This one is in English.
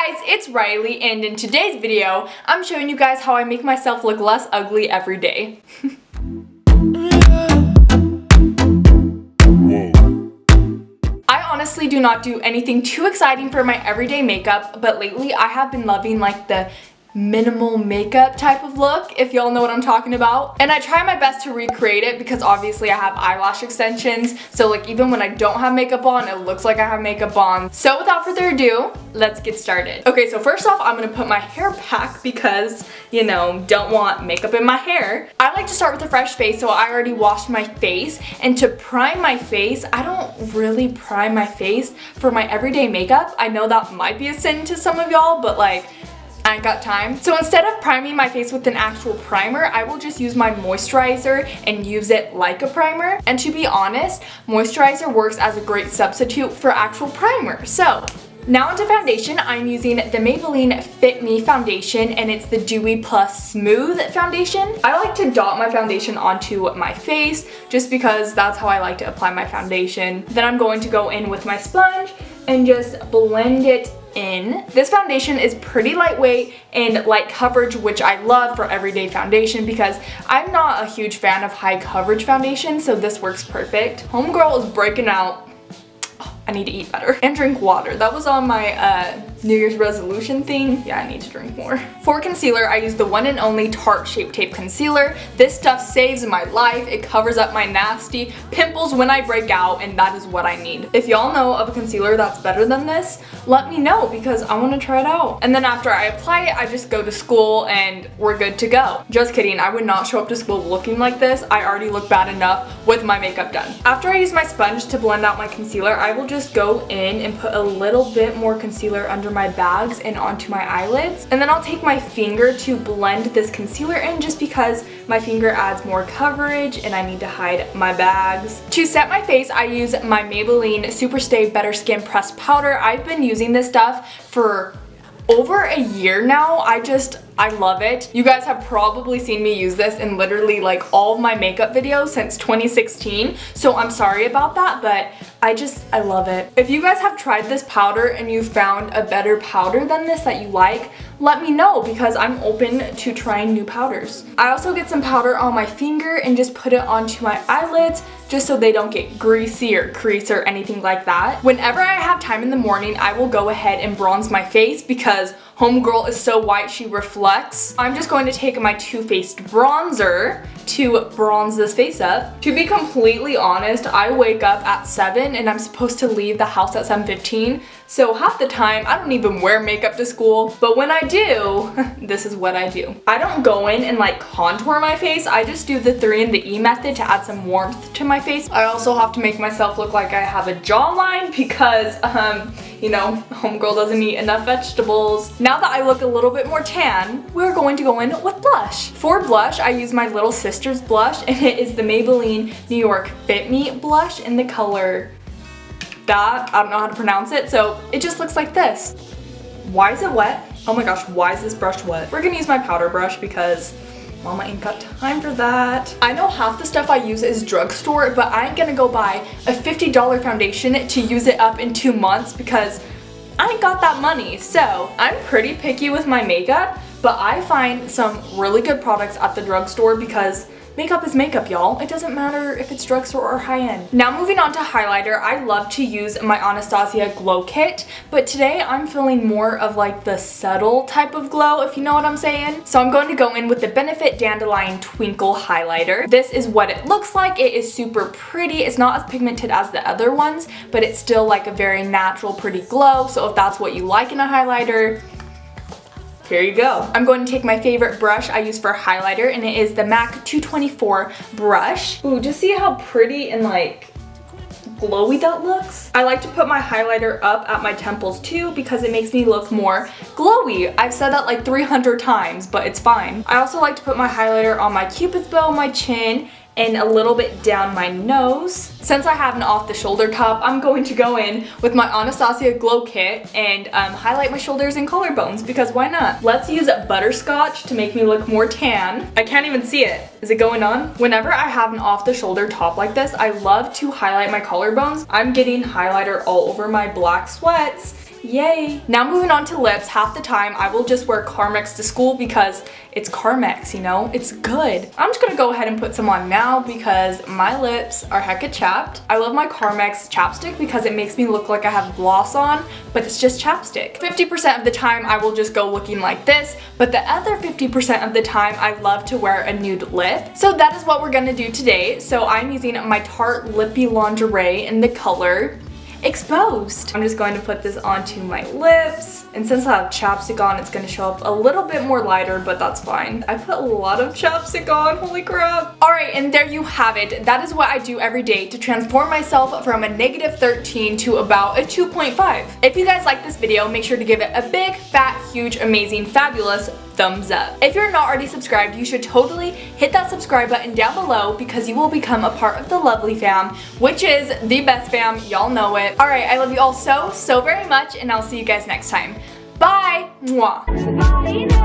guys, it's Ryleigh, and in today's video, I'm showing you guys how I make myself look less ugly every day. I honestly do not do anything too exciting for my everyday makeup, but lately I have been loving like the minimal makeup type of look, if y'all know what I'm talking about. And I try my best to recreate it because obviously I have eyelash extensions, so like even when I don't have makeup on, it looks like I have makeup on. So without further ado, let's get started. Okay, so first off, I'm gonna put my hair back because, you know, don't want makeup in my hair. I like to start with a fresh face, so I already washed my face. And to prime my face, I don't really prime my face for my everyday makeup. I know that might be a sin to some of y'all, but like, I ain't got time. So instead of priming my face with an actual primer, I will just use my moisturizer and use it like a primer. And to be honest, moisturizer works as a great substitute for actual primer. So now into foundation, I'm using the Maybelline Fit Me foundation, and it's the Dewy Plus Smooth foundation. I like to dot my foundation onto my face just because that's how I like to apply my foundation. Then I'm going to go in with my sponge and just blend it in. This foundation is pretty lightweight and light coverage, which I love for everyday foundation because I'm not a huge fan of high coverage foundation, so this works perfect. Homegirl is breaking out. I need to eat better and drink water. That was on my New Year's resolution thing. Yeah, I need to drink more. For concealer, I use the one and only Tarte Shape Tape Concealer. This stuff saves my life. It covers up my nasty pimples when I break out, and that is what I need. If y'all know of a concealer that's better than this, let me know because I want to try it out. And then after I apply it, I just go to school and we're good to go. Just kidding, I would not show up to school looking like this. I already look bad enough with my makeup done. After I use my sponge to blend out my concealer, I will just go in and put a little bit more concealer under my bags and onto my eyelids. And then I'll take my finger to blend this concealer in just because my finger adds more coverage and I need to hide my bags. To set my face, I use my Maybelline Superstay Better Skin Pressed Powder. I've been using this stuff for over a year now. I love it. You guys have probably seen me use this in literally like all of my makeup videos since 2016. So I'm sorry about that, but I love it. If you guys have tried this powder and you found a better powder than this that you like, let me know because I'm open to trying new powders. I also get some powder on my finger and just put it onto my eyelids just so they don't get greasy or crease or anything like that. Whenever I have time in the morning, I will go ahead and bronze my face because homegirl is so white she reflects. I'm just going to take my Too Faced bronzer to bronze this face up. To be completely honest, I wake up at 7 and I'm supposed to leave the house at 7:15. So half the time I don't even wear makeup to school, but when I do, this is what I do. I don't go in and like contour my face. I just do the 3 and the E method to add some warmth to my face. I also have to make myself look like I have a jawline because you know, homegirl doesn't eat enough vegetables. Now that I look a little bit more tan, we're going to go in with blush. For blush, I use my little sister's blush, and it is the Maybelline New York Fit Me blush in the color that, I don't know how to pronounce it, so it just looks like this. Why is it wet? Oh my gosh, why is this brush wet? We're gonna use my powder brush because mama ain't got time for that. I know half the stuff I use is drugstore, but I ain't gonna go buy a $50 foundation to use it up in 2 months because I ain't got that money. So I'm pretty picky with my makeup, but I find some really good products at the drugstore because makeup is makeup, y'all. It doesn't matter if it's drugstore or high-end. Now moving on to highlighter, I love to use my Anastasia Glow Kit, but today I'm feeling more of like the subtle type of glow, if you know what I'm saying. So I'm going to go in with the Benefit Dandelion Twinkle highlighter. This is what it looks like. It is super pretty. It's not as pigmented as the other ones, but it's still like a very natural, pretty glow. So if that's what you like in a highlighter, here you go. I'm going to take my favorite brush I use for highlighter, and it is the MAC 224 brush. Ooh, just see how pretty and like glowy that looks. I like to put my highlighter up at my temples too because it makes me look more glowy. I've said that like 300 times, but it's fine. I also like to put my highlighter on my cupid's bow, my chin, and a little bit down my nose. Since I have an off-the-shoulder top, I'm going to go in with my Anastasia Glow Kit and highlight my shoulders and collarbones because why not? Let's use butterscotch to make me look more tan. I can't even see it. Is it going on? Whenever I have an off-the-shoulder top like this, I love to highlight my collarbones. I'm getting highlighter all over my black sweats Yay! Now moving on to lips, half the time I will just wear Carmex to school because it's Carmex, you know? It's good. I'm just gonna go ahead and put some on now because my lips are hecka chapped. I love my Carmex chapstick because it makes me look like I have gloss on, but it's just chapstick. 50% of the time I will just go looking like this, but the other 50% of the time I love to wear a nude lip. So that is what we're gonna do today. So I'm using my Tarte Lippy Lingerie in the color Exposed. I'm just going to put this onto my lips, and since I have chapstick on, it's going to show up a little bit more lighter, but that's fine. I put a lot of chapstick on, holy crap. Alright, and there you have it. That is what I do every day to transform myself from a -13 to about a 2.5. If you guys like this video, make sure to give it a big, fat, huge, amazing, fabulous thumbs up. If you're not already subscribed, you should totally hit that subscribe button down below because you will become a part of the Lovely fam, which is the best fam, y'all know it. Alright, I love you all so very much, and I'll see you guys next time. Bye! Mwah!